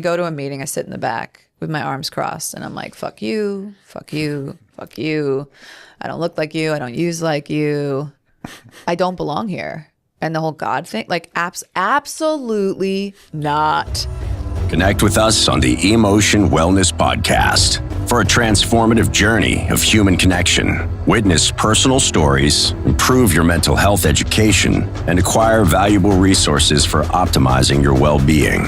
I go to a meeting, I sit in the back with my arms crossed, and I'm like, fuck you, fuck you, fuck you. I don't look like you. I don't use like you. I don't belong here. And the whole God thing, like absolutely not. Connect with us on the Emotion Wellness Podcast for a transformative journey of human connection. Witness personal stories, improve your mental health education, and acquire valuable resources for optimizing your well-being.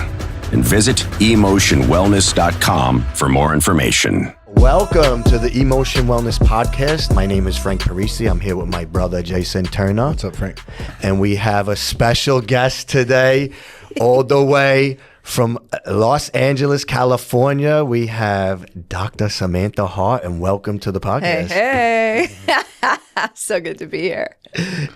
And visit emotionwellness.com for more information. Welcome to the Emotion Wellness Podcast. My name is Frank Parisi. I'm here with my brother, Jason Turner. What's up, Frank? And we have a special guest today, all the way from Los Angeles, California. We have Dr. Samantha Harte, and welcome to the podcast. Hey. So good to be here.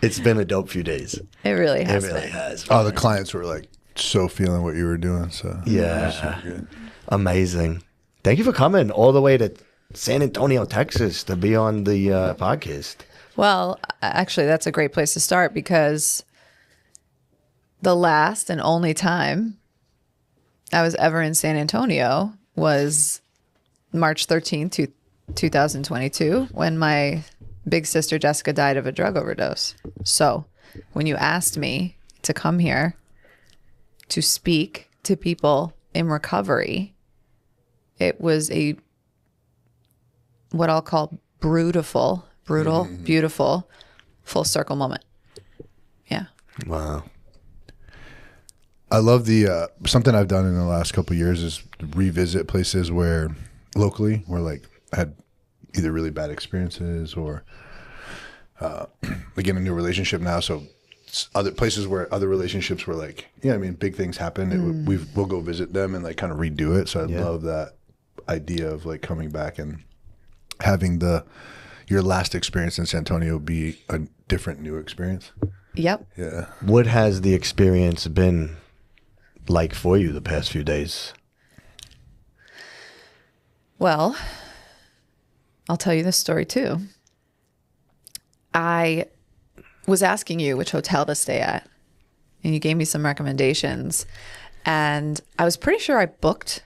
It's been a dope few days. It really has. It really has. Oh, the clients were like so feeling what you were doing. So Yeah. so good. Amazing. Thank you for coming all the way to San Antonio, Texas to be on the podcast. Well, actually, that's a great place to start because the last and only time I was ever in San Antonio was March 13th, 2022, when my big sister Jessica died of a drug overdose. So when you asked me to come here to speak to people in recovery, it was what I'll call brutal, beautiful, full circle moment. Yeah. Wow. I love the something I've done in the last couple of years is revisit places where locally where like I had either really bad experiences or like in a new relationship now. So other places where other relationships were like, yeah, I mean, big things happen. We'll go visit them and like kind of redo it. So I love that idea of like coming back and having your last experience in San Antonio be a different new experience. Yep. Yeah. What has the experience been like for you the past few days? Well, I'll tell you this story too. I was asking you which hotel to stay at, and you gave me some recommendations, and I was pretty sure I booked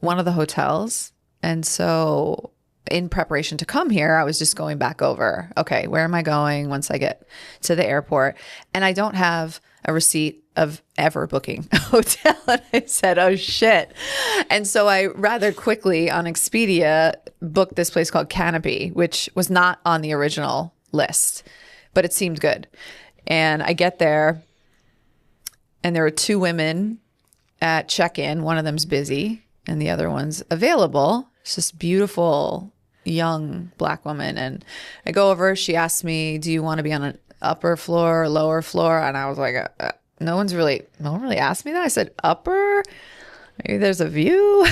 one of the hotels. And so in preparation to come here, I was just going back over, okay, where am I going once I get to the airport? And I don't have a receipt of ever booking a hotel. And I said, oh shit. And so I rather quickly on Expedia booked this place called Canopy, which was not on the original list, but it seemed good. And I get there and there are two women at check-in. One of them's busy and the other one's available. It's this beautiful young black woman. And I go over, she asked me, do you want to be on an upper floor or lower floor? And I was like, no one really asked me that. I said, upper? Maybe there's a view.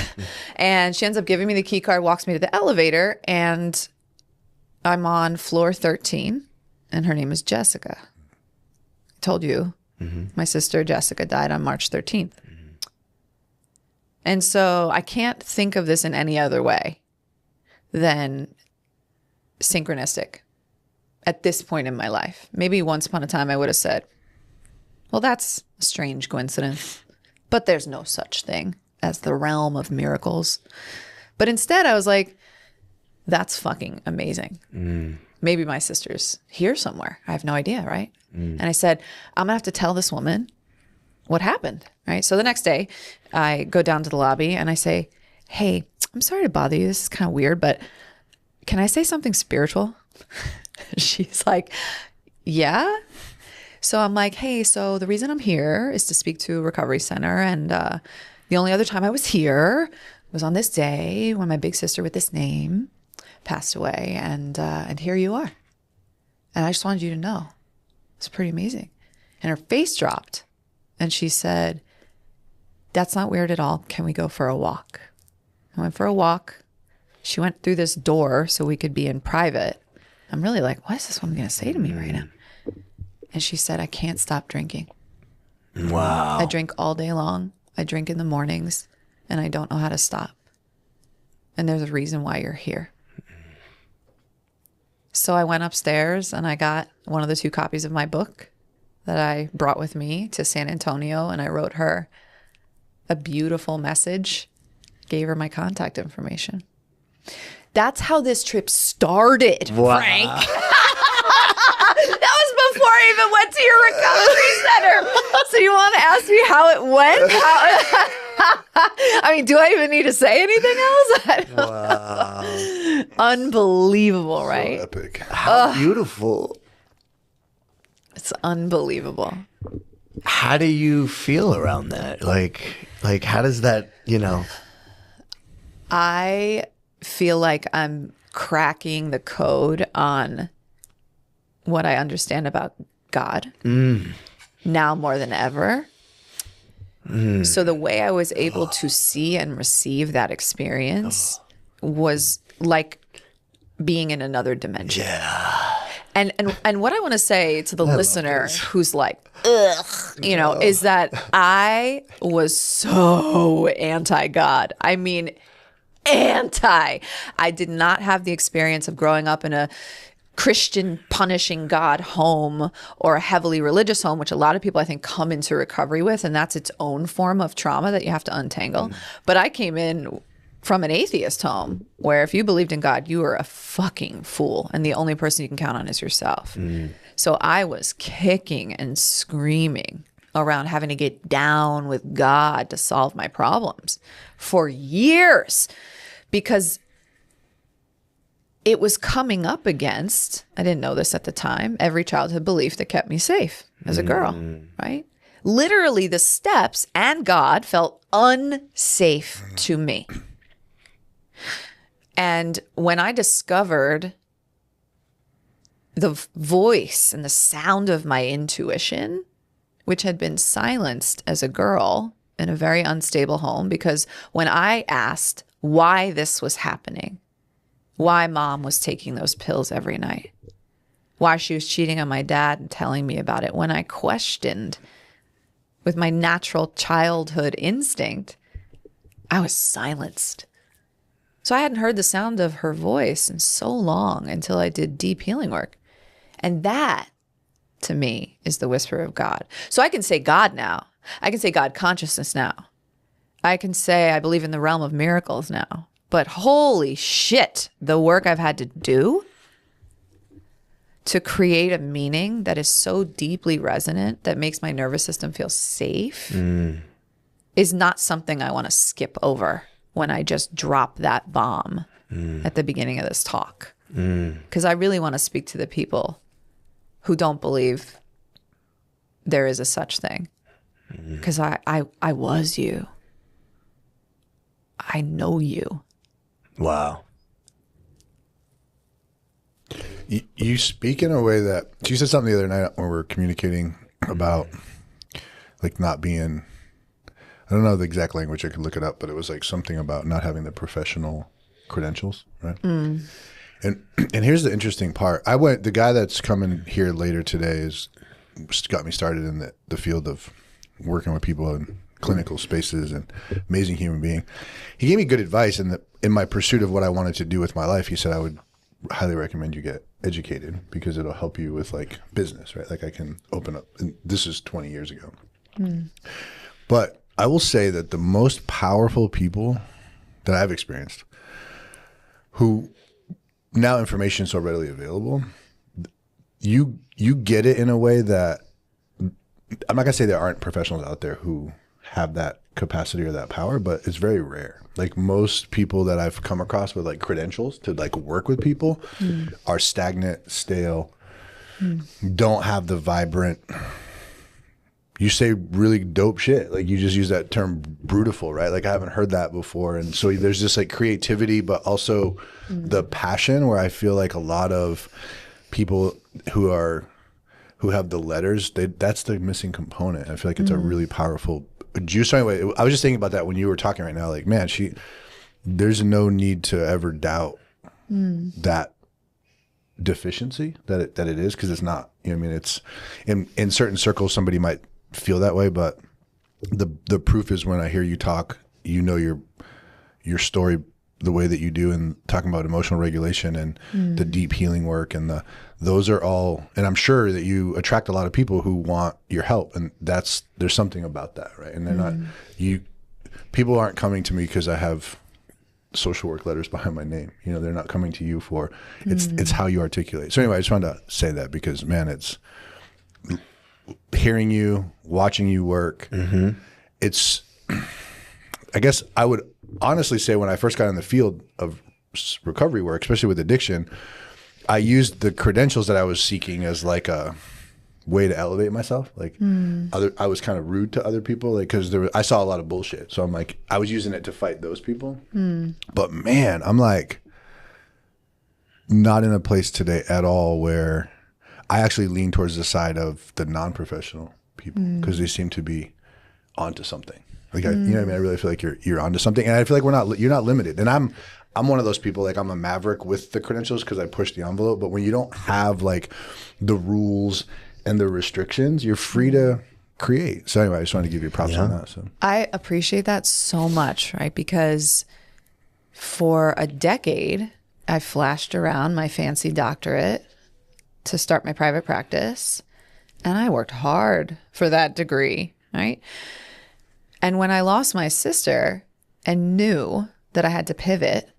And she ends up giving me the key card, walks me to the elevator, and I'm on floor 13, and her name is Jessica. I told you, my sister Jessica died on March 13th. And so I can't think of this in any other way than synchronistic at this point in my life. Maybe once upon a time I would have said, well, that's a strange coincidence, but there's no such thing as the realm of miracles. But instead I was like, that's fucking amazing. Maybe my sister's here somewhere. I have no idea, right? And I said, I'm gonna have to tell this woman what happened, right? So the next day I go down to the lobby and I say, hey, I'm sorry to bother you. This is kind of weird, but can I say something spiritual? She's like, yeah. So I'm like, hey, so the reason I'm here is to speak to a recovery center. And the only other time I was here was on this day when my big sister with this name passed away. And here you are. And I just wanted you to know. It's pretty amazing. And her face dropped. And she said, that's not weird at all. Can we go for a walk? I went for a walk. She went through this door so we could be in private. I'm really like, what is this woman going to say to me right now? And she said, I can't stop drinking. Wow. I drink all day long. I drink in the mornings and I don't know how to stop. And there's a reason why you're here. So I went upstairs and I got one of the 2 copies of my book that I brought with me to San Antonio, and I wrote her a beautiful message, gave her my contact information. That's how this trip started, Wow. Frank. That was before I even went to your recovery center. So you want to ask me how it went? I mean, do I even need to say anything else? Wow. Unbelievable, right? So epic. How beautiful. It's unbelievable. How do you feel around that? Like how does that, I feel like I'm cracking the code on what I understand about God now more than ever. So the way I was able to see and receive that experience was like being in another dimension. Yeah. And what I want to say to the listener who's like, ugh, is that I was so anti-God. I mean, anti. I did not have the experience of growing up in a Christian punishing God home or a heavily religious home, which a lot of people I think come into recovery with, and that's its own form of trauma that you have to untangle. But I came in from an atheist home where if you believed in God, you were a fucking fool and the only person you can count on is yourself. So I was kicking and screaming around having to get down with God to solve my problems for years because it was coming up against, I didn't know this at the time, every childhood belief that kept me safe as a girl, right? Literally the steps and God felt unsafe to me. And when I discovered the voice and the sound of my intuition, which had been silenced as a girl in a very unstable home, because when I asked why this was happening, why mom was taking those pills every night, why she was cheating on my dad and telling me about it, when I questioned with my natural childhood instinct, I was silenced. So I hadn't heard the sound of her voice in so long until I did deep healing work. And that, to me, is the whisper of God. So I can say God now. I can say God consciousness now. I can say I believe in the realm of miracles now. But holy shit, the work I've had to do to create a meaning that is so deeply resonant that makes my nervous system feel safe is not something I want to skip over when I just drop that bomb at the beginning of this talk. Because I really want to speak to the people who don't believe there is a such thing. Because I was you. I know you. Wow. You speak in a way that she said something the other night when we were communicating about like not being, I don't know the exact language, I could look it up, but it was like something about not having the professional credentials, right? And here's the interesting part. The guy that's coming here later today is got me started in the field of working with people in clinical spaces and amazing human being. He gave me good advice in my pursuit of what I wanted to do with my life. He said, I would highly recommend you get educated because it'll help you with like business, right? Like I can open up, and this is 20 years ago. But I will say that the most powerful people that I've experienced who now information is so readily available, you get it in a way that I'm not gonna say there aren't professionals out there who have that capacity or that power, but it's very rare. Like most people that I've come across with like credentials to like work with people are stagnant, stale, don't have the vibrant, you say really dope shit. Like you just use that term brutiful, right? Like I haven't heard that before. And so there's this like creativity, but also the passion where I feel like a lot of people who have the letters, that's the missing component. I feel like it's a really powerful juice. So anyway, I was just thinking about that when you were talking right now, like, man, there's no need to ever doubt that deficiency that it is, because it's not, you know what I mean? It's in certain circles, somebody might feel that way, but the proof is when I hear you talk, you know, your story, the way that you do, and talking about emotional regulation and the deep healing work and those are all, and I'm sure that you attract a lot of people who want your help, and there's something about that, right? And they're not, people aren't coming to me because I have social work letters behind my name. You know, they're not coming to you for it's how you articulate. So anyway, I just wanted to say that because, man, it's hearing you, watching you work. It's, I guess I would honestly say when I first got in the field of recovery work, especially with addiction, I used the credentials that I was seeking as like a way to elevate myself. Like I was kind of rude to other people, like, because I saw a lot of bullshit. So I'm like, I was using it to fight those people. But man, I'm like not in a place today at all where I actually lean towards the side of the non-professional people because they seem to be onto something. Like, you know what I mean? I really feel like you're onto something, and I feel like you're not limited. And I'm one of those people, like, I'm a maverick with the credentials because I push the envelope. But when you don't have like the rules and the restrictions, you're free to create. So anyway, I just wanted to give you props on that. So I appreciate that so much, right? Because for a decade, I flashed around my fancy doctorate to start my private practice, and I worked hard for that degree, right? And when I lost my sister and knew that I had to pivot,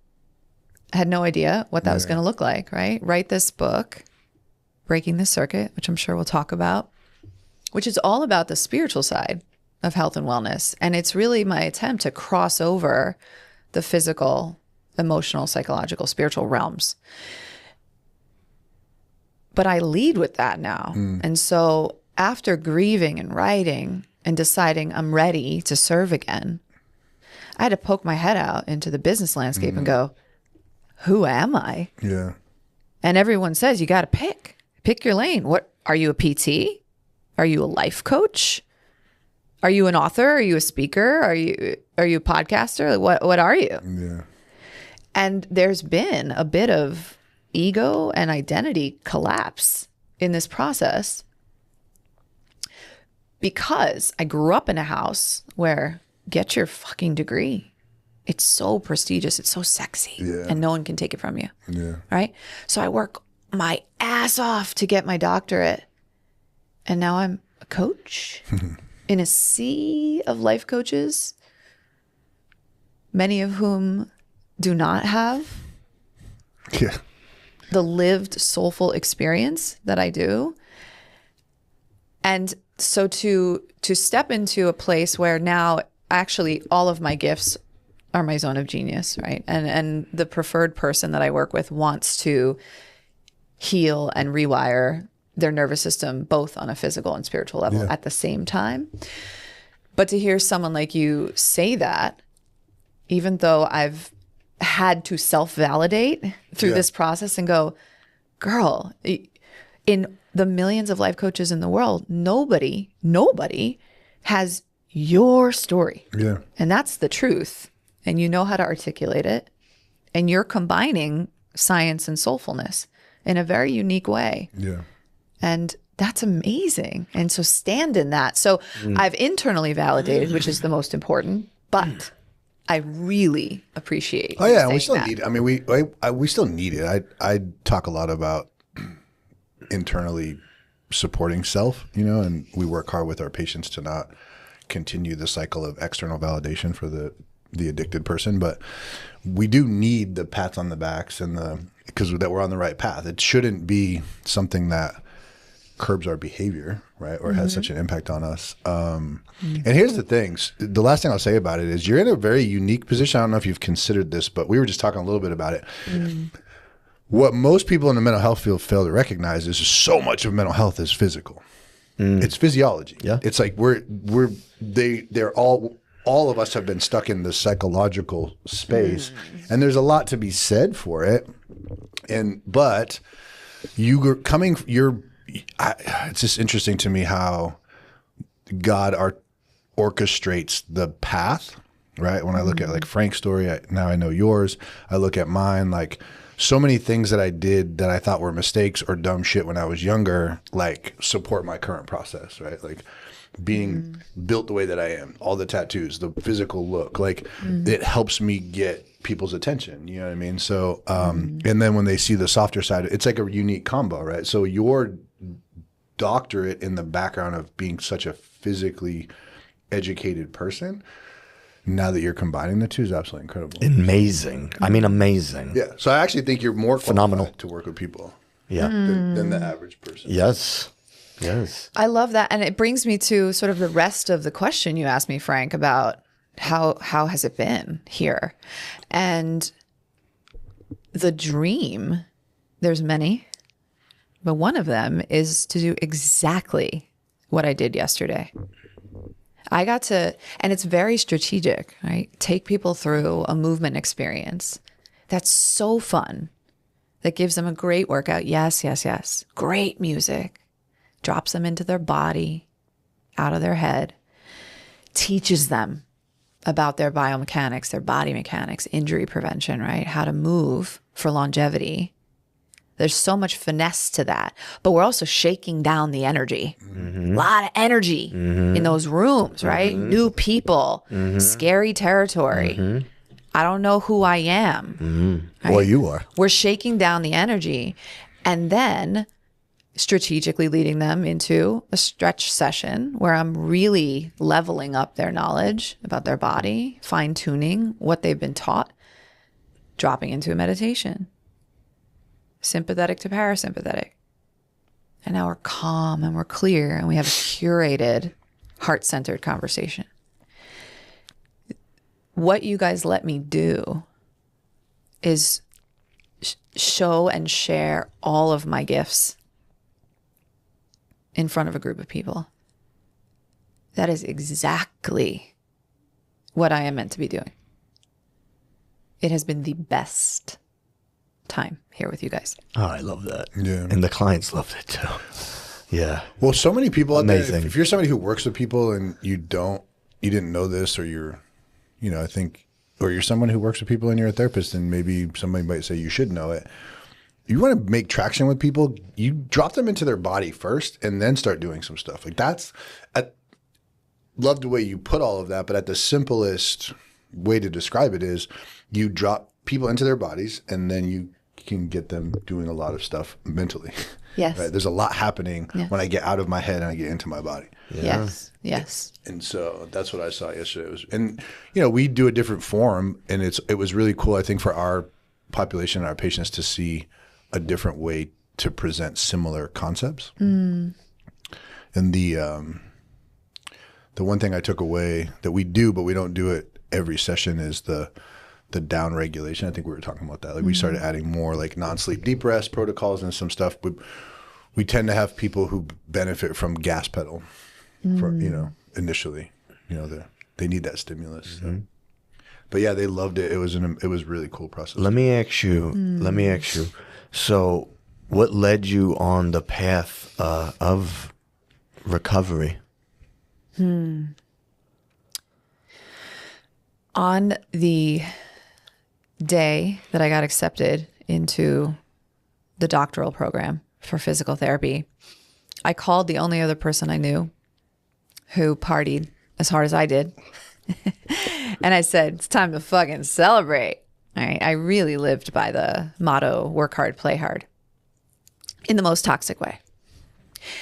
I had no idea what that was going to look like, right? Write this book, Breaking the Circuit, which I'm sure we'll talk about, which is all about the spiritual side of health and wellness. And it's really my attempt to cross over the physical, emotional, psychological, spiritual realms. But I lead with that now. And so after grieving and writing and deciding I'm ready to serve again, I had to poke my head out into the business landscape and go, who am I? yeah, And everyone says, you got to pick your lane. What are you, a PT? Are you a life coach? Are you an author? Are you a speaker? Are you a podcaster? What are you? yeah, And there's been a bit of ego and identity collapse in this process because I grew up in a house where get your fucking degree. It's so prestigious. It's so sexy. And no one can take it from you. yeah. Right? So I work my ass off to get my doctorate. And now I'm a coach in a sea of life coaches, many of whom do not have Yeah. the lived soulful experience that I do. And so to step into a place where now actually all of my gifts are my zone of genius, right? And the preferred person that I work with wants to heal and rewire their nervous system, both on a physical and spiritual level at the same time. But to hear someone like you say that, even though I've had to self-validate through this process and go, girl, in the millions of life coaches in the world, nobody has your story. Yeah. And that's the truth. And you know how to articulate it. And you're combining science and soulfulness in a very unique way. Yeah. And that's amazing. And so stand in that. So I've internally validated, which is the most important, but I really appreciate. Oh yeah, we saying still that. need it. I mean, we still need it. I talk a lot about internally supporting self, you know, and we work hard with our patients to not continue the cycle of external validation for the addicted person, but we do need the pats on the backs and because that we're on the right path. It shouldn't be something that curbs our behavior, right? Or has such an impact on us. And here's the things. The last thing I'll say about it is you're in a very unique position. I don't know if you've considered this, but we were just talking a little bit about it. What most people in the mental health field fail to recognize is so much of mental health is physical. It's physiology. Yeah. It's like they're all of us have been stuck in the psychological space, and there's a lot to be said for it. But it's just interesting to me how God orchestrates the path, right? When I look at like Frank's story, now I know yours. I look at mine, like so many things that I did that I thought were mistakes or dumb shit when I was younger, like support my current process, right? Like being built the way that I am, all the tattoos, the physical look, like it helps me get people's attention, you know what I mean? So, and then when they see the softer side, it's like a unique combo, right? So your doctorate in the background of being such a physically educated person now that you're combining the two is absolutely incredible. Amazing. I mean, amazing. Yeah. So I actually think you're more Phenomenal to work with people Yeah. than the average person. Yes. Yes. I love that. And it brings me to sort of the rest of the question you asked me, Frank, about how has it been here? And the dream, there's many, but one of them is to do exactly what I did yesterday. I got to, and it's very strategic, right? Take people through a movement experience that's so fun, that gives them a great workout. Yes, yes, yes. Great music. Drops them into their body, out of their head, teaches them about their biomechanics, their body mechanics, injury prevention, right? How to move for longevity. There's so much finesse to that, but we're also shaking down the energy. A lot of energy in those rooms, right? New people, scary territory. I don't know who I am. Right? Well, you are. We're shaking down the energy and then strategically leading them into a stretch session where I'm really leveling up their knowledge about their body, fine-tuning what they've been taught, dropping into a meditation. Sympathetic to parasympathetic. And now we're calm and we're clear and we have a curated, heart-centered conversation. What you guys let me do is show and share all of my gifts in front of a group of people. That is exactly what I am meant to be doing. It has been the best time here with you guys. Oh, I love that. Yeah. And the clients loved it too. Yeah. Well, so many people out there, Amazing. if you're somebody who works with people and you didn't know this, or you're, I think, or you're someone who works with people and you're a therapist and maybe somebody might say you should know it. You want to make traction with people, you drop them into their body first and then start doing some stuff. Like love the way you put all of that, but at the simplest way to describe it is you drop people into their bodies and then you can get them doing a lot of stuff mentally. Yes. Right? There's a lot happening when I get out of my head and I get into my body. Yes. Yes. And so that's what I saw yesterday. We do a different form, and it was really cool, I think, for our population and our patients to see a different way to present similar concepts. And the one thing I took away that we do, but we don't do it every session, is the down regulation. I think we were talking about that. Like we started adding more like non-sleep deep rest protocols and some stuff. We tend to have people who benefit from gas pedal for, initially, they need that stimulus. So. But yeah, they loved it. It was a really cool process. Let me ask you. So what led you on the path of recovery? On the day that I got accepted into the doctoral program for physical therapy, I called the only other person I knew who partied as hard as I did. And I said, it's time to fucking celebrate. All right. I really lived by the motto, work hard, play hard, in the most toxic way.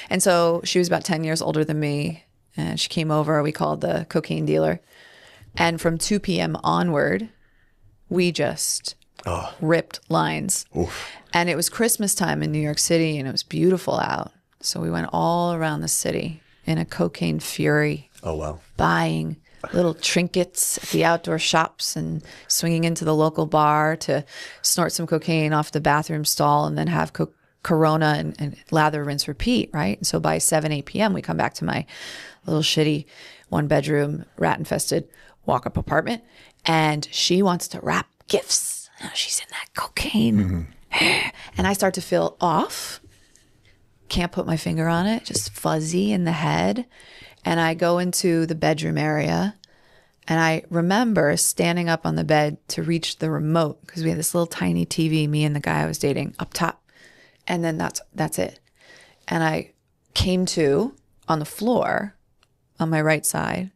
And so she was about 10 years older than me. And she came over, we called the cocaine dealer. And from 2 p.m. onward, we just ripped lines. Oof. And it was Christmas time in New York City and it was beautiful out. So we went all around the city in a cocaine fury. Oh, wow. Buying little trinkets at the outdoor shops and swinging into the local bar to snort some cocaine off the bathroom stall and then have Corona and lather, rinse, repeat, right? And so by 7, 8 p.m., we come back to my little shitty 1-bedroom, rat-infested walk-up apartment, and she wants to wrap gifts. She's in that cocaine. And I start to feel off. Can't put my finger on it, just fuzzy in the head. And I go into the bedroom area, and I remember standing up on the bed to reach the remote because we had this little tiny TV, me and the guy I was dating, up top. And then that's it. And I came to on the floor on my right side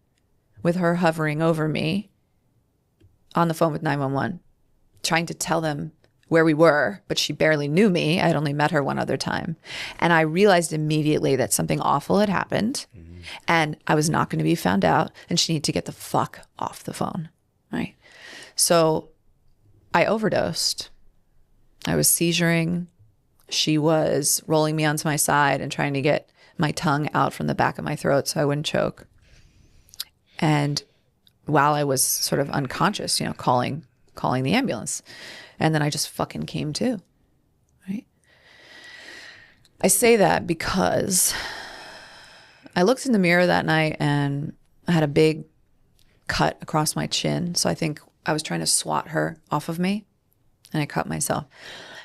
with her hovering over me on the phone with 911, trying to tell them where we were, but she barely knew me. I'd only met her one other time. And I realized immediately that something awful had happened and I was not going to be found out and she needed to get the fuck off the phone, right? So I overdosed. I was seizuring. She was rolling me onto my side and trying to get my tongue out from the back of my throat so I wouldn't choke. And while I was sort of unconscious, calling the ambulance. And then I just fucking came to, right? I say that because I looked in the mirror that night and I had a big cut across my chin. So I think I was trying to swat her off of me and I cut myself.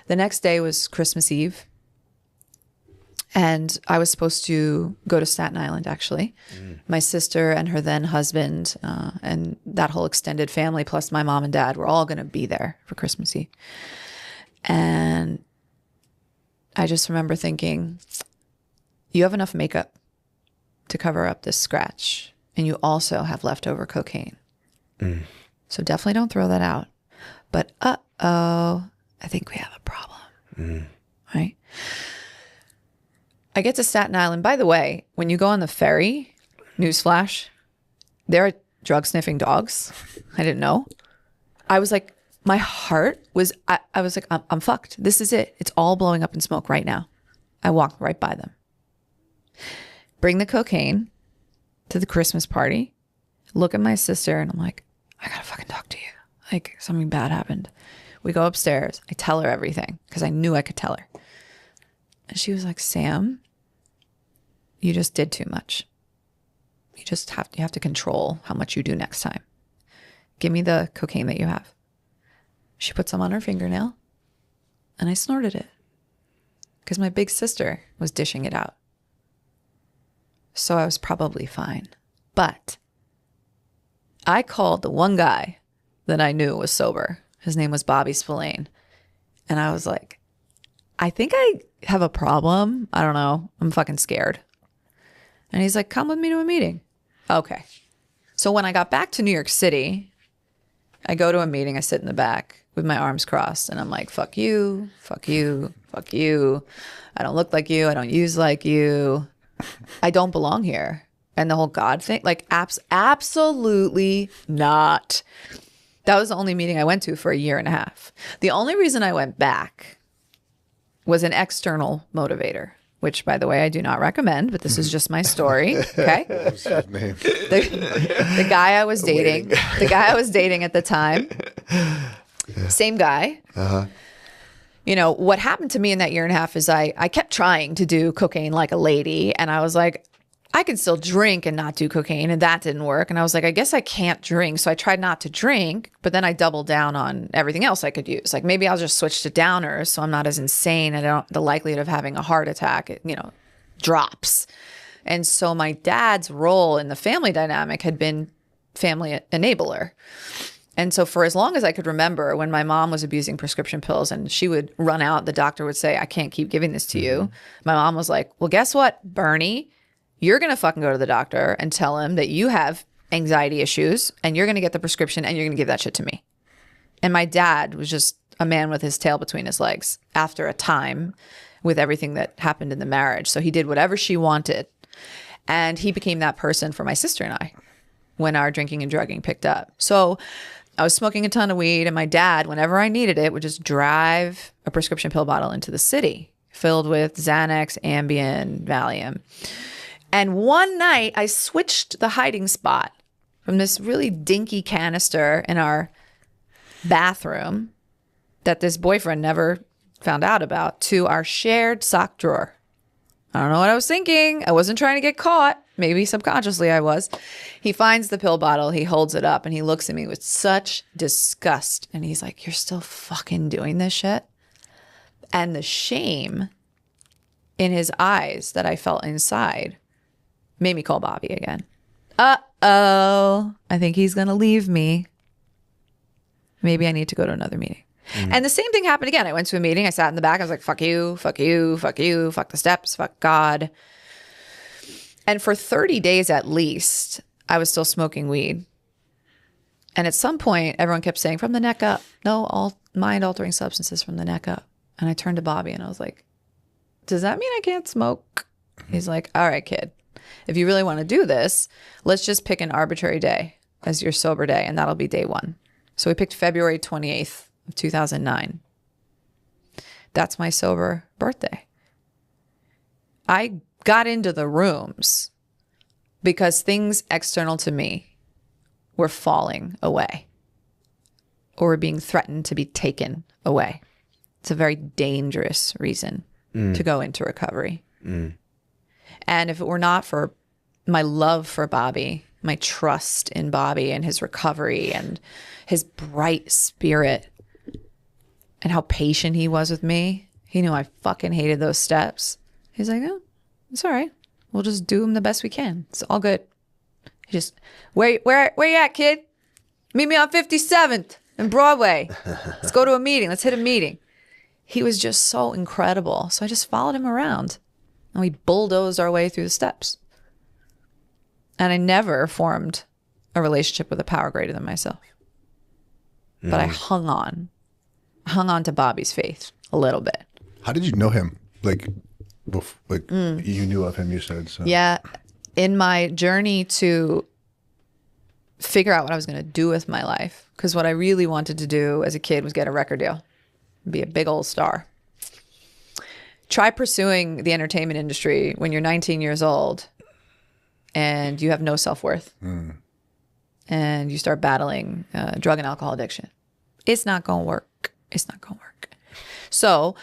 The next day was Christmas Eve. And I was supposed to go to Staten Island, actually. My sister and her then husband and that whole extended family, plus my mom and dad, were all going to be there for Christmas Eve. And I just remember thinking, you have enough makeup to cover up this scratch. And you also have leftover cocaine. So definitely don't throw that out. But I think we have a problem. Right? I get to Staten Island. By the way, when you go on the ferry, newsflash, there are drug sniffing dogs. I didn't know. I was like, my heart was, I was like, I'm fucked. This is it. It's all blowing up in smoke right now. I walked right by them. Bring the cocaine to the Christmas party. Look at my sister and I'm like, I gotta fucking talk to you. Like something bad happened. We go upstairs. I tell her everything because I knew I could tell her. And she was like, Sam, you just did too much. You have to control how much you do next time. Give me the cocaine that you have. She put some on her fingernail and I snorted it because my big sister was dishing it out. So I was probably fine. But I called the one guy that I knew was sober. His name was Bobby Spillane. And I was like, I think I have a problem. I don't know. I'm fucking scared. And he's like, come with me to a meeting. Okay. So when I got back to New York City, I go to a meeting. I sit in the back with my arms crossed. And I'm like, fuck you, fuck you, fuck you. I don't look like you. I don't use like you. I don't belong here. And the whole God thing, like absolutely not. That was the only meeting I went to for a year and a half. The only reason I went back was an external motivator, which, by the way, I do not recommend, but this is just my story. Okay. What's his name? The guy I was dating, at the time, same guy. What happened to me in that year and a half is I kept trying to do cocaine like a lady. And I was like, I can still drink and not do cocaine. And that didn't work. And I was like, I guess I can't drink. So I tried not to drink, but then I doubled down on everything else I could use. Like maybe I'll just switch to downers so I'm not as insane. And the likelihood of having a heart attack, drops. And so my dad's role in the family dynamic had been family enabler. And so for as long as I could remember, when my mom was abusing prescription pills and she would run out, the doctor would say, I can't keep giving this to you. My mom was like, well, guess what, Bernie? You're going to fucking go to the doctor and tell him that you have anxiety issues and you're going to get the prescription and you're going to give that shit to me. And my dad was just a man with his tail between his legs after a time with everything that happened in the marriage. So he did whatever she wanted. And he became that person for my sister and I when our drinking and drugging picked up. So I was smoking a ton of weed and my dad, whenever I needed it, would just drive a prescription pill bottle into the city filled with Xanax, Ambien, Valium. And one night I switched the hiding spot from this really dinky canister in our bathroom that this boyfriend never found out about to our shared sock drawer. I don't know what I was thinking. I wasn't trying to get caught. Maybe subconsciously I was. He finds the pill bottle. He holds it up and he looks at me with such disgust. And he's like, you're still fucking doing this shit? And the shame in his eyes that I felt inside made me call Bobby again. Uh-oh. I think he's going to leave me. Maybe I need to go to another meeting. And the same thing happened again. I went to a meeting. I sat in the back. I was like, fuck you, fuck you, fuck you, fuck the steps, fuck God. And for 30 days at least, I was still smoking weed. And at some point, everyone kept saying, from the neck up. No, mind-altering substances from the neck up. And I turned to Bobby and I was like, does that mean I can't smoke? He's like, all right, kid, if you really want to do this, let's just pick an arbitrary day as your sober day, and that'll be day one. So we picked February 28th of 2009. That's my sober birthday. I got into the rooms because things external to me were falling away or were being threatened to be taken away. It's a very dangerous reason to go into recovery. And if it were not for my love for Bobby, my trust in Bobby and his recovery and his bright spirit and how patient he was with me, he knew I fucking hated those steps. He's like, oh, it's all right. We'll just do them the best we can. It's all good. He just, where you at, kid? Meet me on 57th and Broadway. Let's go to a meeting. Let's hit a meeting. He was just so incredible. So I just followed him around and we bulldozed our way through the steps. And I never formed a relationship with a power greater than myself. But I hung on to Bobby's faith a little bit. How did you know him? You knew of him, you said. So. Yeah. In my journey to figure out what I was going to do with my life, because what I really wanted to do as a kid was get a record deal, be a big old star. Try pursuing the entertainment industry when you're 19 years old and you have no self-worth and you start battling drug and alcohol addiction. It's not going to work. It's not going to work. So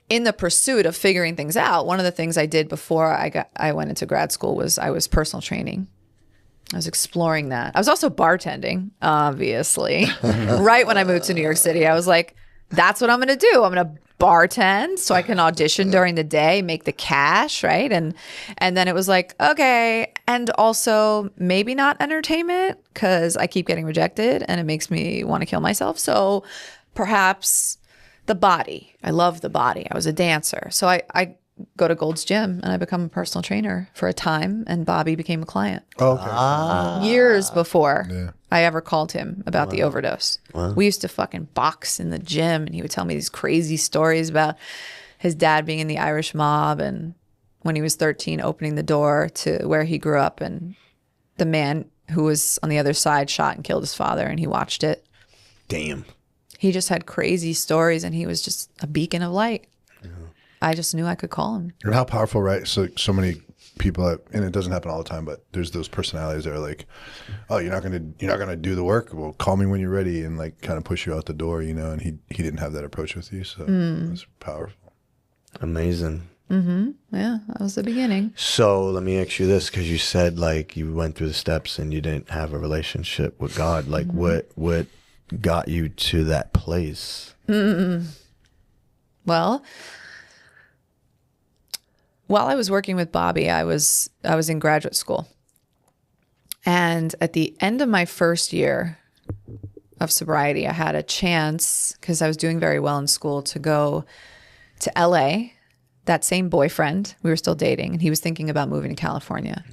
in the pursuit of figuring things out, one of the things I did before I went into grad school was I was personal training. I was exploring that. I was also bartending, obviously. Right when I moved to New York City, I was like, that's what I'm going to do. I'm going to bartend so I can audition during the day, make the cash, right? And then it was like, okay, and also maybe not entertainment because I keep getting rejected and it makes me want to kill myself. So perhaps the body. I love the body. I was a dancer. So I go to Gold's Gym and I become a personal trainer for a time, and Bobby became a client. Oh, okay. Years before I ever called him about the overdose. Wow. We used to fucking box in the gym and he would tell me these crazy stories about his dad being in the Irish mob and when he was 13 opening the door to where he grew up, and the man who was on the other side shot and killed his father and he watched it. Damn. He just had crazy stories and he was just a beacon of light. I just knew I could call him. And how powerful, right? So many people, and it doesn't happen all the time, but there's those personalities that are like, oh, you're not gonna do the work. Well, call me when you're ready, and like kind of push you out the door, you know. And he didn't have that approach with you, so it's powerful. Amazing. Yeah, that was the beginning. So let me ask you this, because you said like you went through the steps and you didn't have a relationship with God. Like what got you to that place? Well, while I was working with Bobby, I was in graduate school. And at the end of my first year of sobriety, I had a chance, because I was doing very well in school, to go to LA. That same boyfriend, we were still dating, and he was thinking about moving to California.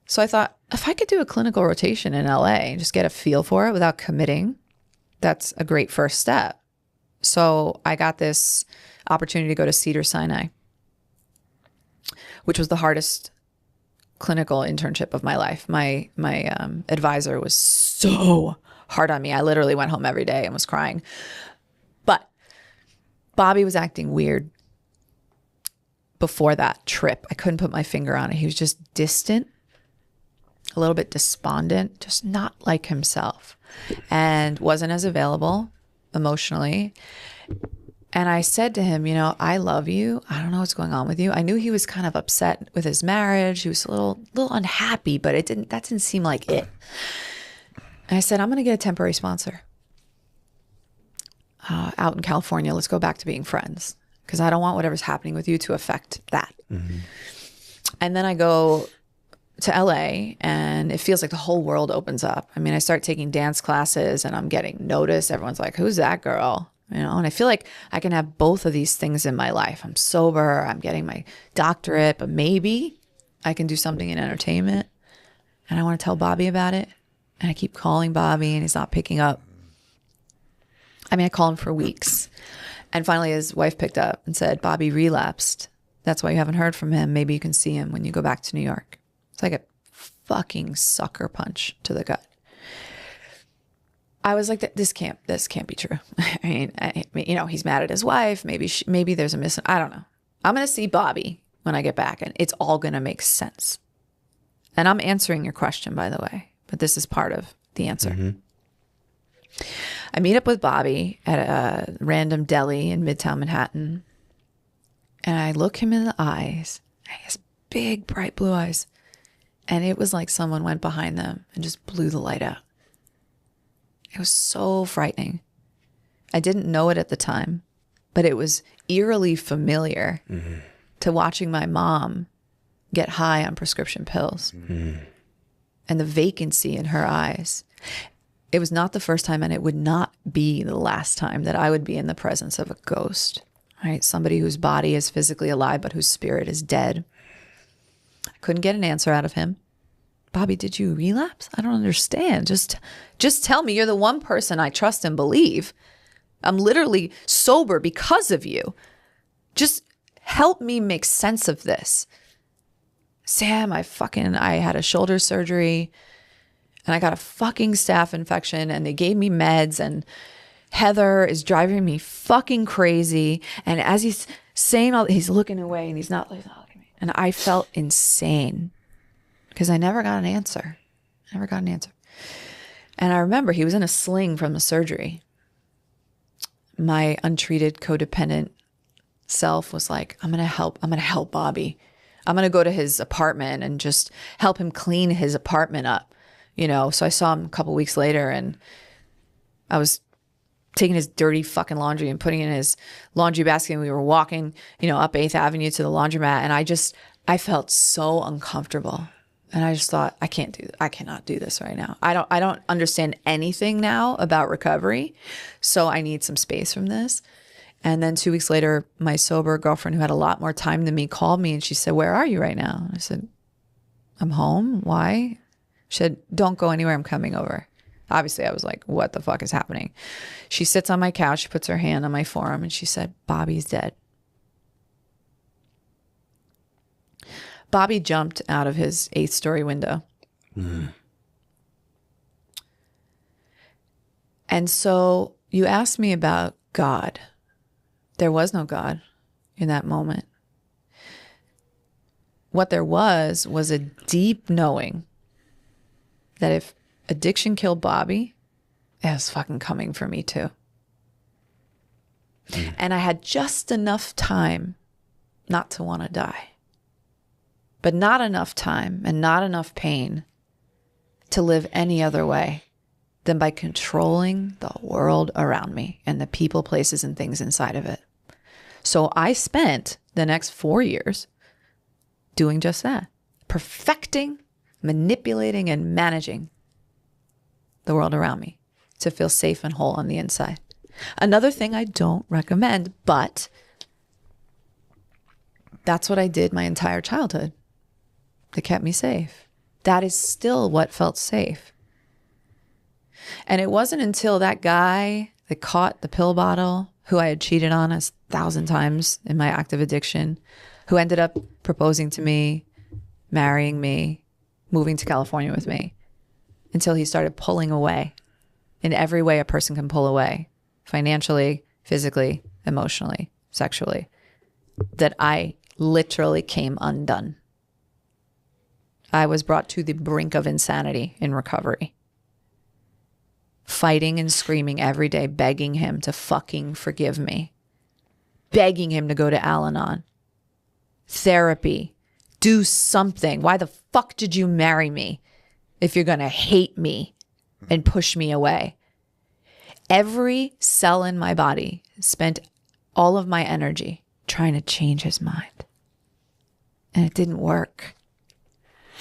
So I thought, if I could do a clinical rotation in LA and just get a feel for it without committing, that's a great first step. So I got this opportunity to go to Cedars-Sinai, which was the hardest clinical internship of my life. My advisor was so hard on me. I literally went home every day and was crying. But Bobby was acting weird before that trip. I couldn't put my finger on it. He was just distant, a little bit despondent, just not like himself, and wasn't as available emotionally. And I said to him, I love you. I don't know what's going on with you. I knew he was kind of upset with his marriage. He was a little unhappy, but that didn't seem like it. And I said, I'm going to get a temporary sponsor out in California. Let's go back to being friends, because I don't want whatever's happening with you to affect that. And then I go to LA and it feels like the whole world opens up. I mean, I start taking dance classes and I'm getting noticed. Everyone's like, who's that girl? And I feel like I can have both of these things in my life. I'm sober, I'm getting my doctorate, but maybe I can do something in entertainment. And I want to tell Bobby about it. And I keep calling Bobby and he's not picking up. I called him for weeks. And finally his wife picked up and said, Bobby relapsed. That's why you haven't heard from him. Maybe you can see him when you go back to New York. It's like a fucking sucker punch to the gut. I was like, this can't be true. I mean, he's mad at his wife. Maybe there's a I don't know. I'm going to see Bobby when I get back, and it's all going to make sense. And I'm answering your question, by the way, but this is part of the answer. Mm-hmm. I meet up with Bobby at a random deli in Midtown Manhattan, and I look him in the eyes. He has big, bright blue eyes, and it was like someone went behind them and just blew the light out. It was so frightening. I didn't know it at the time, but it was eerily familiar to watching my mom get high on prescription pills and the vacancy in her eyes. It was not the first time, and it would not be the last time that I would be in the presence of a ghost, right? Somebody whose body is physically alive, but whose spirit is dead. I couldn't get an answer out of him. Bobby, did you relapse? I don't understand. Just tell me. You're the one person I trust and believe. I'm literally sober because of you. Just help me make sense of this. Sam, I had a shoulder surgery and I got a fucking staph infection and they gave me meds, and Heather is driving me fucking crazy. And as he's saying all, he's looking away and he's not looking at me. And I felt insane because I never got an answer. And I remember he was in a sling from the surgery. My untreated codependent self was like, I'm going to help Bobby. I'm going to go to his apartment and just help him clean his apartment up. So I saw him a couple weeks later, and I was taking his dirty fucking laundry and putting it in his laundry basket. And we were walking, up 8th Avenue to the laundromat. And I felt so uncomfortable. And I just thought, I cannot do this right now. I don't understand anything now about recovery. So I need some space from this. And then 2 weeks later, my sober girlfriend, who had a lot more time than me, called me and she said, where are you right now? And I said, I'm home. Why? She said, don't go anywhere. I'm coming over. Obviously, I was like, what the fuck is happening? She sits on my couch, she puts her hand on my forearm, and she said, Bobby's dead. Bobby jumped out of his 8th-story window. And so you asked me about God. There was no God in that moment. What there was a deep knowing that if addiction killed Bobby, it was fucking coming for me too. And I had just enough time not to want to die, but not enough time and not enough pain to live any other way than by controlling the world around me and the people, places, and things inside of it. So I spent the next 4 years doing just that, perfecting, manipulating, and managing the world around me to feel safe and whole on the inside. Another thing I don't recommend, but that's what I did my entire childhood. It kept me safe. That is still what felt safe. And it wasn't until that guy that caught the pill bottle, who I had cheated on 1,000 times in my active addiction, who ended up proposing to me, marrying me, moving to California with me, until he started pulling away in every way a person can pull away, financially, physically, emotionally, sexually, that I literally came undone. I was brought to the brink of insanity in recovery, fighting and screaming every day, begging him to fucking forgive me, begging him to go to Al-Anon, therapy, do something. Why the fuck did you marry me if you're going to hate me and push me away? Every cell in my body spent all of my energy trying to change his mind. And it didn't work.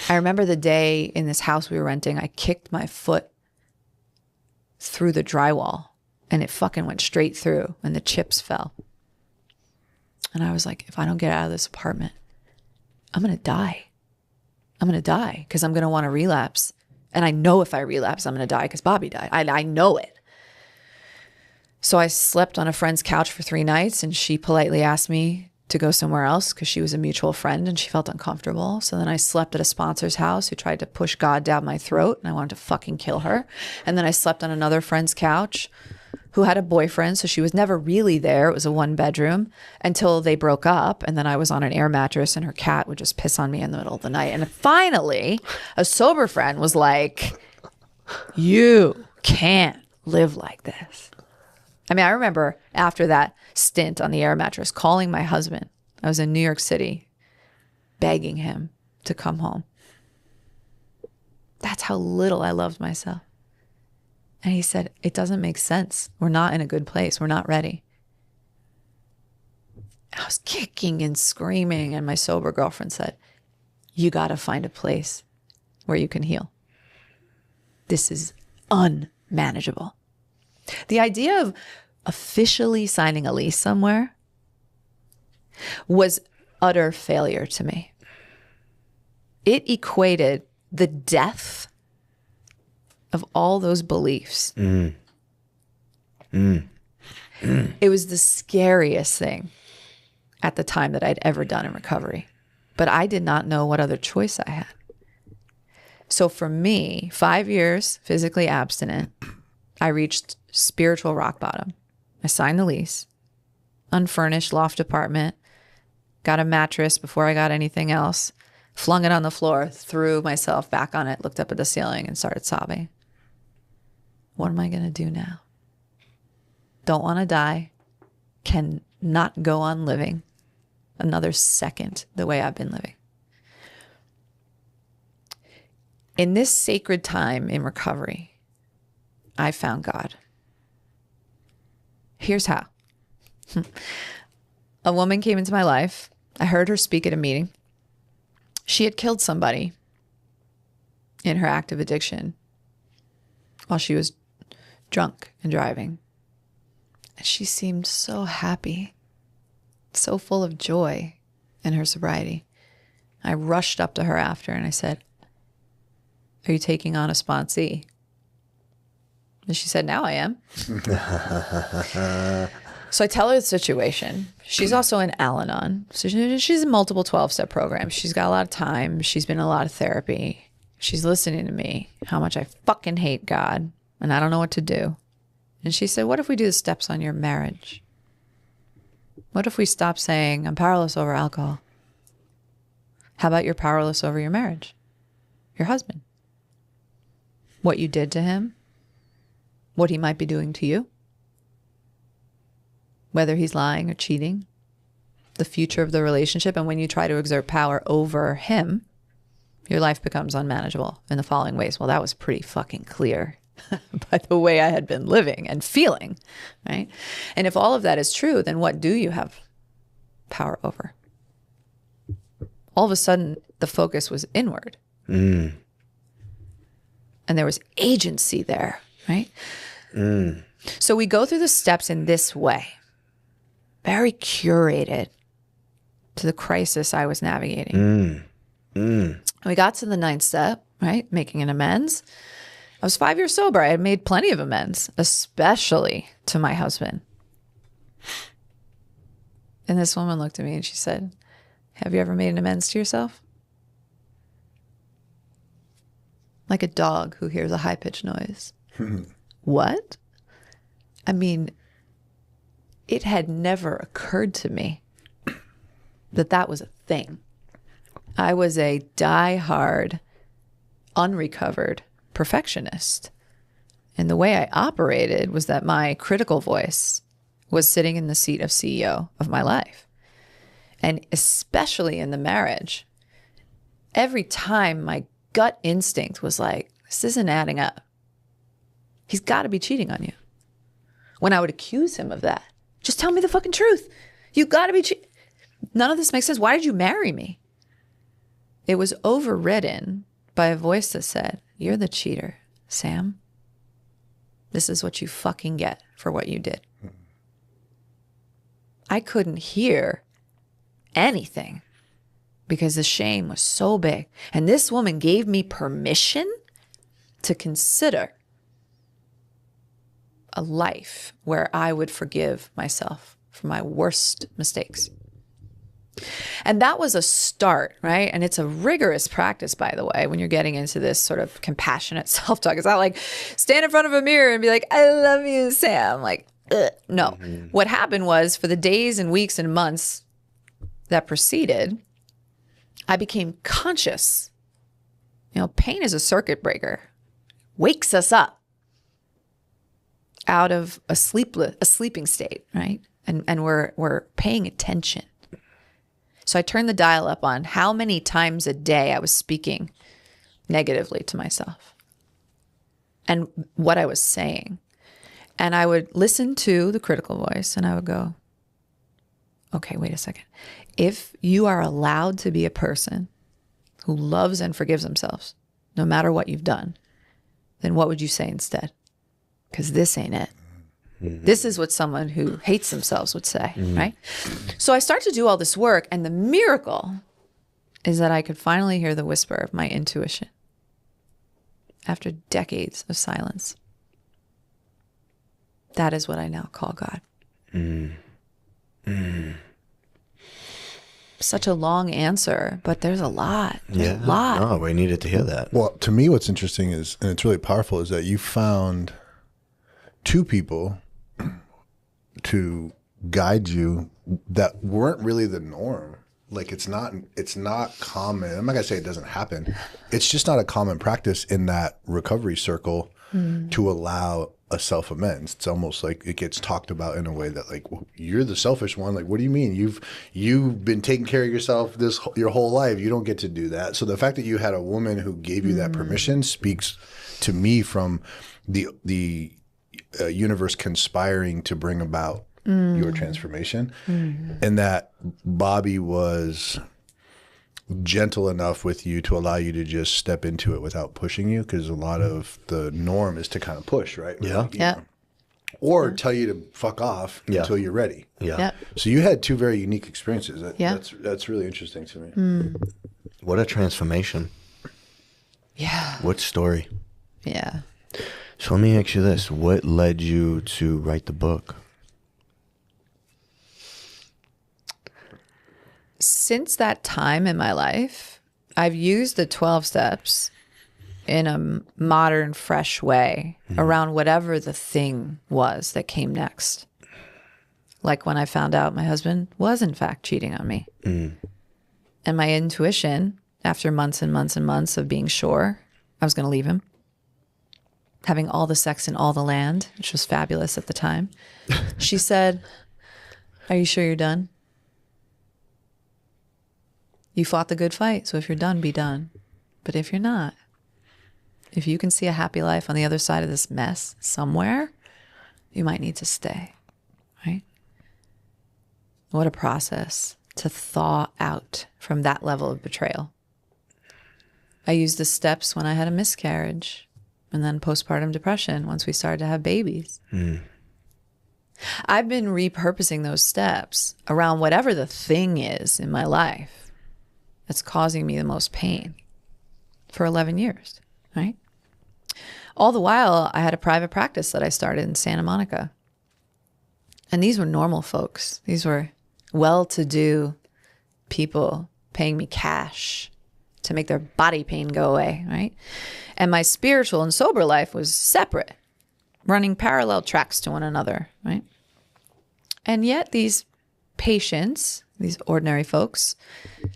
I remember the day in this house we were renting, I kicked my foot through the drywall and it fucking went straight through and the chips fell. And I was like, if I don't get out of this apartment, I'm going to die. I'm going to die because I'm going to want to relapse. And I know if I relapse, I'm going to die because Bobby died. I know it. So I slept on a friend's couch for 3 nights, and she politely asked me to go somewhere else because she was a mutual friend and she felt uncomfortable. So then I slept at a sponsor's house who tried to push God down my throat, and I wanted to fucking kill her. And then I slept on another friend's couch who had a boyfriend, so she was never really there. It was a 1-bedroom until they broke up. And then I was on an air mattress, and her cat would just piss on me in the middle of the night. And finally, a sober friend was like, you can't live like this. I mean, I remember after that stint on the air mattress, calling my husband. I was in New York City, begging him to come home. That's how little I loved myself. And he said, it doesn't make sense. We're not in a good place. We're not ready. I was kicking and screaming, and my sober girlfriend said, you got to find a place where you can heal. This is unmanageable. The idea of officially signing a lease somewhere was utter failure to me. It equated the death of all those beliefs. It was the scariest thing at the time that I'd ever done in recovery. But I did not know what other choice I had. So for me, 5 years physically abstinent, I reached spiritual rock bottom. I signed the lease, unfurnished loft apartment, got a mattress before I got anything else, flung it on the floor, threw myself back on it, looked up at the ceiling and started sobbing. What am I going to do now? Don't want to die. Can not go on living another second the way I've been living. In this sacred time in recovery, I found God. Here's how. A woman came into my life. I heard her speak at a meeting. She had killed somebody in her active addiction while she was drunk and driving. And she seemed so happy, so full of joy in her sobriety. I rushed up to her after and I said, are you taking on a sponsee? And she said, now I am. So I tell her the situation. She's also in Al-Anon. So she's in multiple 12-step programs. She's got a lot of time. She's been in a lot of therapy. She's listening to me, how much I fucking hate God, and I don't know what to do. And she said, what if we do the steps on your marriage? What if we stop saying, I'm powerless over alcohol? How about you're powerless over your marriage, your husband? What you did to him, what he might be doing to you, whether he's lying or cheating, the future of the relationship. And when you try to exert power over him, your life becomes unmanageable in the following ways. Well, that was pretty fucking clear by the way I had been living and feeling, right? And if all of that is true, then what do you have power over? All of a sudden, the focus was inward. And there was agency there, right? So we go through the steps in this way, very curated to the crisis I was navigating. We got to the 9th step, right? Making an amends. I was 5 years sober. I had made plenty of amends, especially to my husband. And this woman looked at me and she said, have you ever made an amends to yourself? Like a dog who hears a high-pitched noise. What? I mean, it had never occurred to me that that was a thing. I was a die-hard, unrecovered perfectionist. And the way I operated was that my critical voice was sitting in the seat of CEO of my life. And especially in the marriage, every time my gut instinct was like, this isn't adding up. He's got to be cheating on you. When I would accuse him of that, just tell me the fucking truth. You got to be cheating. None of this makes sense. Why did you marry me? It was overridden by a voice that said, you're the cheater, Sam. This is what you fucking get for what you did. I couldn't hear anything because the shame was so big. And this woman gave me permission to consider a life where I would forgive myself for my worst mistakes. And that was a start, right? And it's a rigorous practice, by the way, when you're getting into this sort of compassionate self-talk. It's not like stand in front of a mirror and be like, I love you, Sam. Like, ugh. No. What happened was, for the days and weeks and months that preceded, I became conscious. You know, pain is a circuit breaker, wakes us up out of a sleeping state, right? And we're paying attention. So I turned the dial up on how many times a day I was speaking negatively to myself and what I was saying. And I would listen to the critical voice and I would go, okay, wait a second. If you are allowed to be a person who loves and forgives themselves, no matter what you've done, then what would you say instead? Because this ain't it. This is what someone who hates themselves would say, right? So I start to do all this work, and the miracle is that I could finally hear the whisper of my intuition after decades of silence. That is what I now call God. Such a long answer, but there's a lot. There's a lot. No, we needed to hear that. Well, to me, what's interesting is, and it's really powerful, is that you found two people to guide you that weren't really the norm. Like it's not common. I'm not gonna say it doesn't happen. It's just not a common practice in that recovery circle to allow a self-amends. It's almost like it gets talked about in a way that like, well, you're the selfish one. Like, what do you mean? You've been taking care of yourself your whole life. You don't get to do that. So the fact that you had a woman who gave you that permission speaks to me from the universe conspiring to bring about your transformation, and that Bobby was gentle enough with you to allow you to just step into it without pushing you, because a lot of the norm is to kind of push, right? Or tell you to fuck off until you're ready. So you had two very unique experiences. That's really interesting to me. What a transformation. What story. So let me ask you this. What led you to write the book? Since that time in my life, I've used the 12 steps in a modern, fresh way around whatever the thing was that came next. Like when I found out my husband was in fact cheating on me. And my intuition, after months and months and months of being sure I was going to leave him, having all the sex in all the land, which was fabulous at the time, she said, are you sure you're done? You fought the good fight, so if you're done, be done. But if you're not, if you can see a happy life on the other side of this mess somewhere, you might need to stay, right? What a process to thaw out from that level of betrayal. I used the steps when I had a miscarriage and then postpartum depression once we started to have babies. I've been repurposing those steps around whatever the thing is in my life that's causing me the most pain for 11 years, right? All the while, I had a private practice that I started in Santa Monica. And these were normal folks. These were well-to-do people paying me cash to make their body pain go away, right? And my spiritual and sober life was separate, running parallel tracks to one another, right? And yet these patients, these ordinary folks,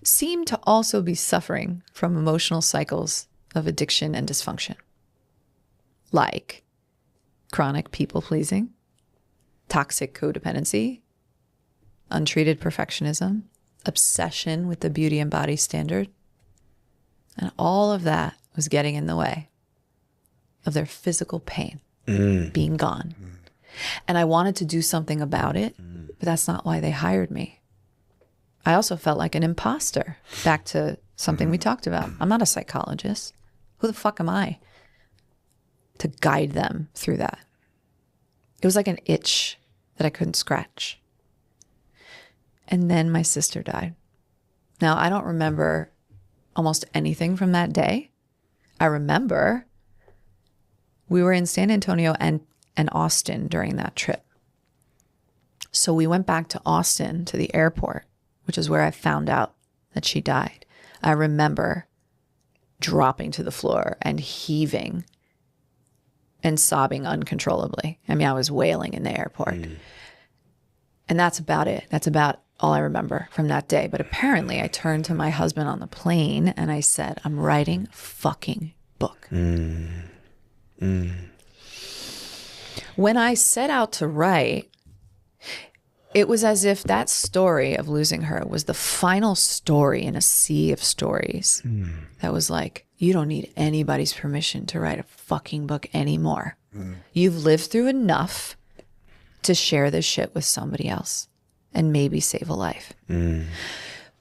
seem to also be suffering from emotional cycles of addiction and dysfunction, like chronic people-pleasing, toxic codependency, untreated perfectionism, obsession with the beauty and body standard. And all of that was getting in the way of their physical pain being gone. And I wanted to do something about it, but that's not why they hired me. I also felt like an imposter. Back to something we talked about. I'm not a psychologist. Who the fuck am I to guide them through that? It was like an itch that I couldn't scratch. And then my sister died. Now, I don't remember almost anything from that day. I remember we were in San Antonio, and and Austin during that trip. So we went back to Austin to the airport, which is where I found out that she died. I remember dropping to the floor and heaving and sobbing uncontrollably. I mean, I was wailing in the airport. And that's about it. That's about all I remember from that day. But apparently I turned to my husband on the plane and I said, I'm writing a fucking book. When I set out to write, it was as if that story of losing her was the final story in a sea of stories. That was like, you don't need anybody's permission to write a fucking book anymore. You've lived through enough to share this shit with somebody else and maybe save a life.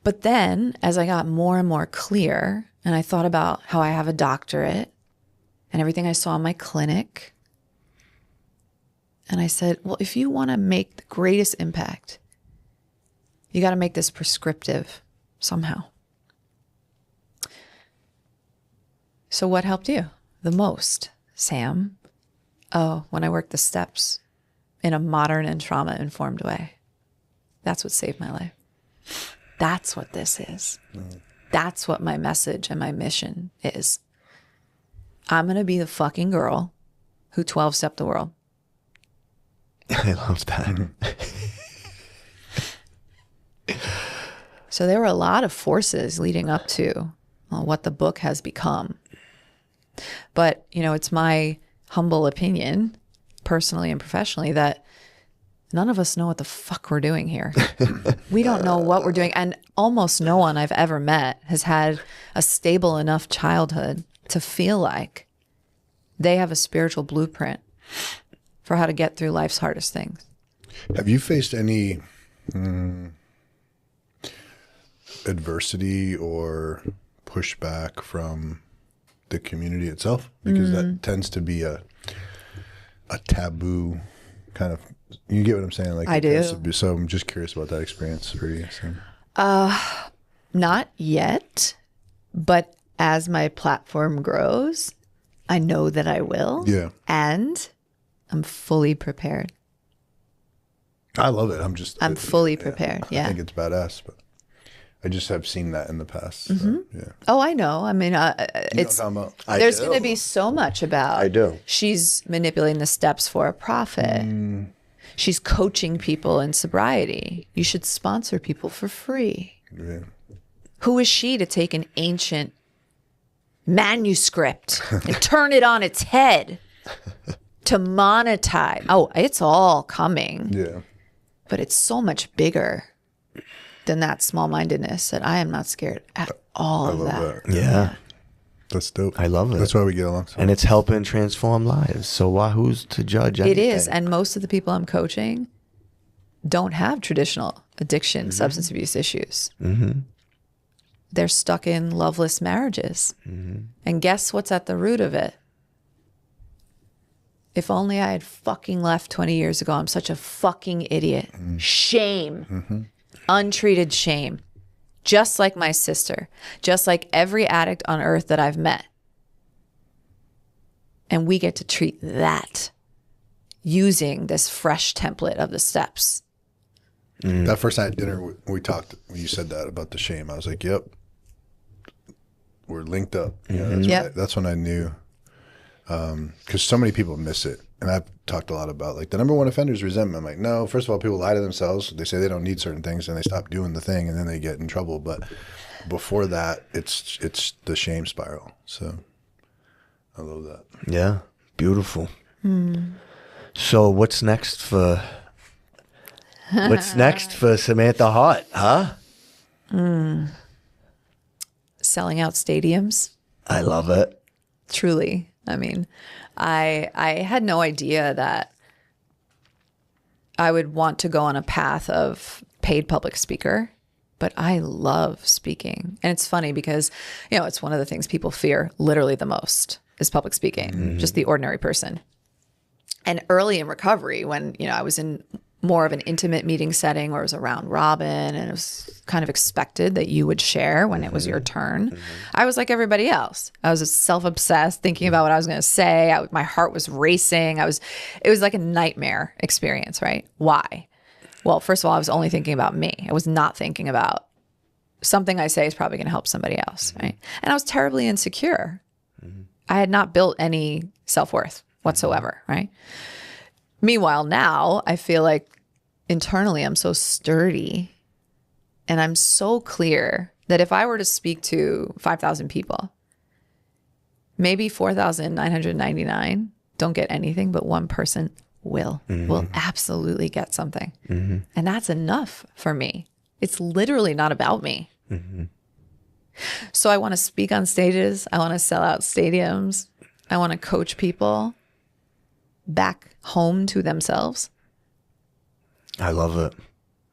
But then as I got more and more clear and I thought about how I have a doctorate and everything I saw in my clinic, and I said, well, if you want to make the greatest impact, you got to make this prescriptive somehow. So what helped you the most, Sam? Oh, when I worked the steps in a modern and trauma-informed way. That's what saved my life. That's what this is. That's what my message and my mission is. I'm going to be the fucking girl who 12-stepped the world. I love that. So there were a lot of forces leading up to what the book has become. But, you know, it's my humble opinion, personally and professionally, that none of us know what the fuck we're doing here. We don't know what we're doing. And almost no one I've ever met has had a stable enough childhood to feel like they have a spiritual blueprint for how to get through life's hardest things. Have you faced any adversity or pushback from the community itself? Because that tends to be a taboo kind of, you get what I'm saying? Like I do. So I'm just curious about that experience for you. So. Not yet, but as my platform grows, I know that I will. Yeah. And I'm fully prepared. I love it. I'm fully prepared. Yeah. I think it's badass, but I just have seen that in the past. So, yeah. Oh, I know. I mean, You know it's what I'm talking about? there's going to be so much about. I do. She's manipulating the steps for a profit. She's coaching people in sobriety. You should sponsor people for free. Yeah. Who is she to take an ancient manuscript and turn it on its head to monetize? Oh, it's all coming. Yeah. But it's so much bigger than that small-mindedness that I am not scared at all of that. Yeah. That's dope. I love it. That's why we get along so And it's helping transform lives. So who's to judge anything? It is. And most of the people I'm coaching don't have traditional addiction, substance abuse issues. They're stuck in loveless marriages. And guess what's at the root of it? If only I had fucking left 20 years ago. I'm such a fucking idiot. Shame. Untreated shame. Just like my sister. Just like every addict on earth that I've met. And we get to treat that using this fresh template of the steps. That first night at dinner, we talked, when you said that about the shame, I was like, yep, we're linked up. You know, that's when I knew. Because so many people miss it. And I've talked a lot about, like, the number one offender is resentment. I'm like, no, first of all, people lie to themselves. They say they don't need certain things and they stop doing the thing and then they get in trouble. But before that, it's the shame spiral. So I love that. Yeah. Beautiful. So what's next for Samantha Harte, huh? Selling out stadiums. I love it. Truly. I mean, I had no idea that I would want to go on a path of paid public speaker, but I love speaking. And it's funny because, you know, it's one of the things people fear literally the most is public speaking, just the ordinary person. And early in recovery, when, you know, I was in more of an intimate meeting setting where it was a round robin and it was kind of expected that you would share when it was your turn. I was like everybody else. I was self-obsessed, thinking about what I was going to say. My heart was racing. It was like a nightmare experience, right? Why? Well, first of all, I was only thinking about me. I was not thinking about something I say is probably going to help somebody else, right? And I was terribly insecure. I had not built any self-worth whatsoever, right? Meanwhile, now I feel like internally I'm so sturdy and I'm so clear that if I were to speak to 5,000 people, maybe 4,999 don't get anything, but one person will absolutely get something. And that's enough for me. It's literally not about me. So I want to speak on stages. I want to sell out stadiums. I want to coach people back home to themselves. I love it.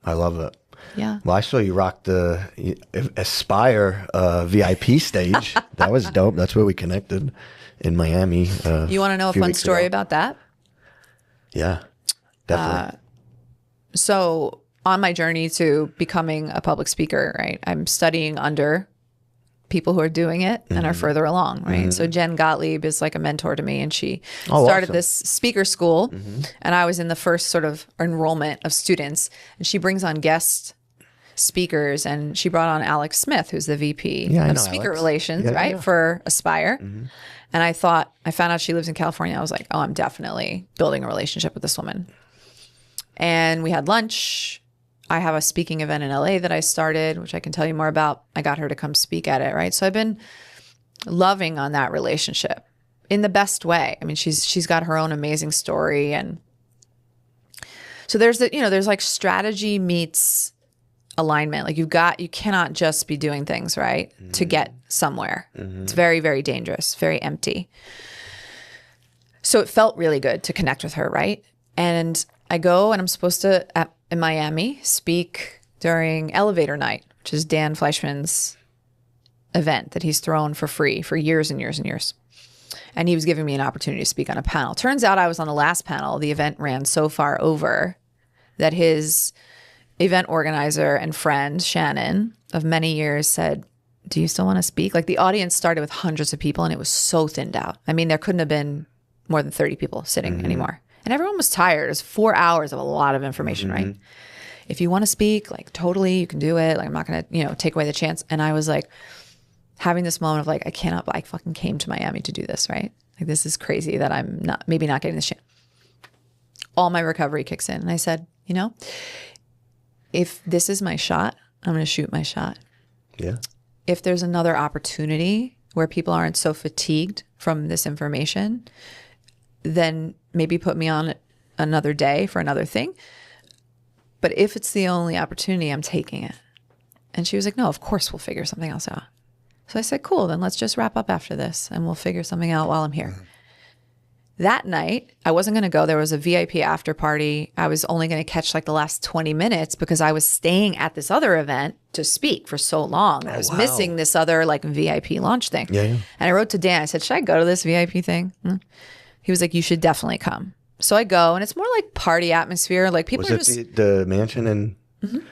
I love it. Yeah. Well, I saw you rock the Aspire VIP stage. That was dope. That's where we connected in Miami. You want to know a fun story about that? Yeah, definitely. So on my journey to becoming a public speaker, right, I'm studying under people who are doing it and are further along, right? So Jen Gottlieb is like a mentor to me, and she started awesome. this speaker school, and I was in the first sort of enrollment of students, and she brings on guest speakers, and she brought on Alex Smith, who's the VP of Speaker Alex. Relations, right, for Aspire. And I found out she lives in California. I was like, oh, I'm definitely building a relationship with this woman. And we had lunch. I have a speaking event in LA that I started, which I can tell you more about. I got her to come speak at it, right? So I've been loving on that relationship in the best way. I mean, she's got her own amazing story. And so there's like strategy meets alignment. Like you cannot just be doing things, right, to get somewhere. It's very, very dangerous, very empty. So it felt really good to connect with her, right? And I go and I'm supposed to, in Miami, speak during Elevator Night, which is Dan Fleischman's event that he's thrown for free for years and years and years. And he was giving me an opportunity to speak on a panel. Turns out I was on the last panel. The event ran so far over that his event organizer and friend, Shannon, of many years said, do you still want to speak? Like the audience started with hundreds of people and it was so thinned out. I mean, there couldn't have been more than 30 people sitting anymore. And everyone was tired. It was 4 hours of a lot of information, right? If you want to speak, like totally, you can do it. Like I'm not going to, take away the chance. And I was like having this moment of like, I fucking came to Miami to do this, right? Like this is crazy that I'm maybe not getting this chance. All my recovery kicks in. And I said, if this is my shot, I'm going to shoot my shot. Yeah. If there's another opportunity where people aren't so fatigued from this information, then maybe put me on another day for another thing. But if it's the only opportunity, I'm taking it. And she was like, no, of course we'll figure something else out. So I said, cool, then let's just wrap up after this and we'll figure something out while I'm here. That night, I wasn't going to go. There was a VIP after party. I was only going to catch like the last 20 minutes because I was staying at this other event to speak for so long. I was missing this other like VIP launch thing. Yeah. And I wrote to Dan, I said, should I go to this VIP thing? He was like, you should definitely come. So I go, and it's more like party atmosphere. Like people Was are it just the mansion? And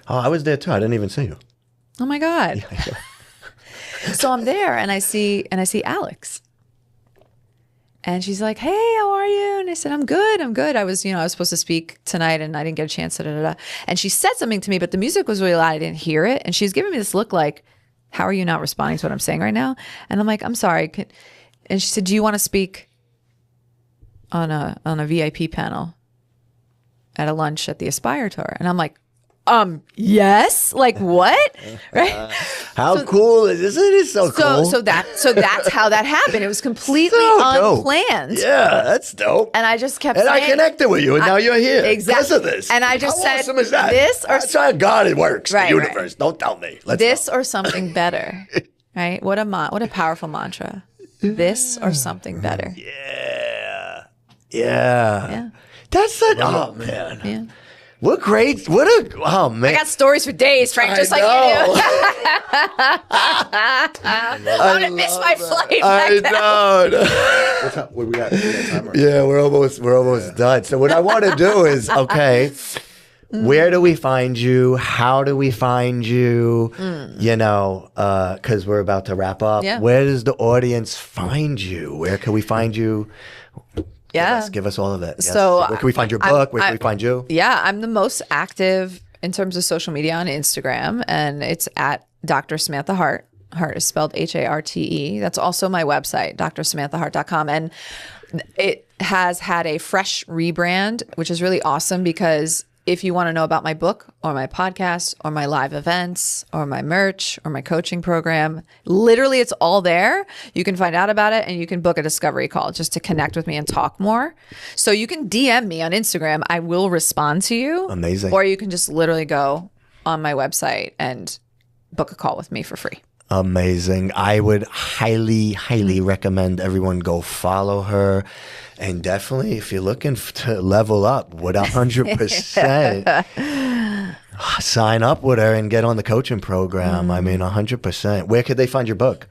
oh, I was there too. I didn't even see you. oh my God. So I'm there and I see Alex. And she's like, hey, how are you? And I said, I'm good. I was, I was supposed to speak tonight and I didn't get a chance. And she said something to me, but the music was really loud. I didn't hear it. And she's giving me this look like, how are you not responding to what I'm saying right now? And I'm like, I'm sorry. And she said, do you want to speak on a VIP panel at a lunch at the Aspire Tour? And I'm like, yes, like what? Right? How cool is this? It is so cool. So that's how that happened. It was completely So unplanned. Yeah, that's dope. And I just kept And saying, I connected with you, and now you're here. Exactly. Because of this. And I just How said, awesome is that? this or That's how God it works. Right, the universe. Don't tell me. Let's go. or something better. Right? What a powerful mantra. This or something better. Yeah. That's it. Oh man. Yeah. What great. Oh man. I got stories for days, Frank, just like you do. I'm gonna miss my flight. I know. What we got? We got time? Yeah, we're almost done. So what I want to do is, okay, Where do we find you? How do we find you? You know, because we're about to wrap up. Yeah. Where does the audience find you? Where can we find you? Yeah. Give us all of it. Yes. So where can we find your book? Where can we find you? Yeah, I'm the most active in terms of social media on Instagram, and it's at Dr. Samantha Harte. Harte is spelled Harte. That's also my website, drsamanthaharte.com. And it has had a fresh rebrand, which is really awesome because if you want to know about my book or my podcast or my live events or my merch or my coaching program, literally it's all there. You can find out about it and you can book a discovery call just to connect with me and talk more. So you can DM me on Instagram. I will respond to you. Amazing. Or you can just literally go on my website and book a call with me for free. Amazing. I would highly, highly recommend everyone go follow her. And definitely, if you're looking to level up, would 100% sign up with her and get on the coaching program. I mean, 100%. Where could they find your book?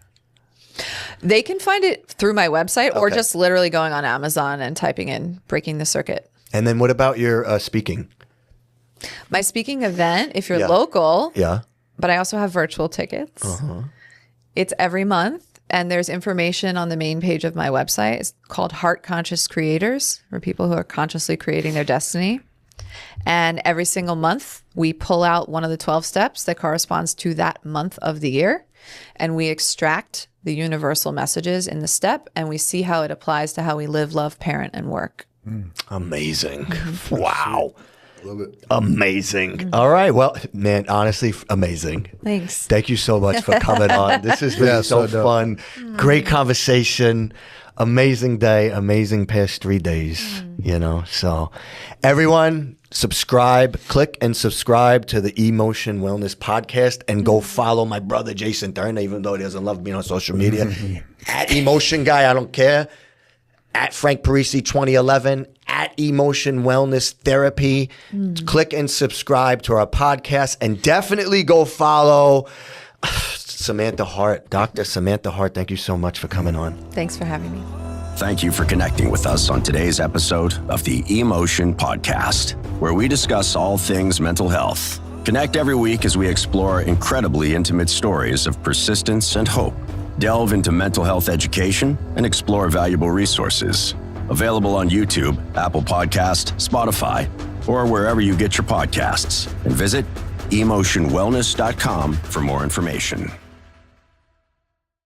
They can find it through my website or Okay. just literally going on Amazon and typing in Breaking the Circuit. And then what about your speaking? My speaking event, if you're Yeah. local, Yeah. but I also have virtual tickets. It's every month, and there's information on the main page of my website. It's called Heart Conscious Creators, for people who are consciously creating their destiny. And every single month, we pull out one of the 12 steps that corresponds to that month of the year, and we extract the universal messages in the step, and we see how it applies to how we live, love, parent, and work. Amazing. Wow. Love it. Amazing. All right. Well, man, honestly, amazing. Thanks. Thank you so much for coming on. This has been Yeah, so so dope. fun. Great conversation. Amazing day. Amazing past 3 days, you know. So everyone subscribe, click and subscribe to the Emotion Wellness Podcast and go follow my brother, Jason Turner, even though he doesn't love being on social media. At Emotion Guy, I don't care. At Frank Parisi 2011, at Emotion Wellness Therapy. Click and subscribe to our podcast and definitely go follow Samantha Harte. Dr. Samantha Harte, thank you so much for coming on. Thanks for having me. Thank you for connecting with us on today's episode of the Emotion Podcast, where we discuss all things mental health. Connect every week as we explore incredibly intimate stories of persistence and hope. Delve into mental health education and explore valuable resources. Available on YouTube, Apple Podcast, Spotify, or wherever you get your podcasts. And visit emotionwellness.com for more information.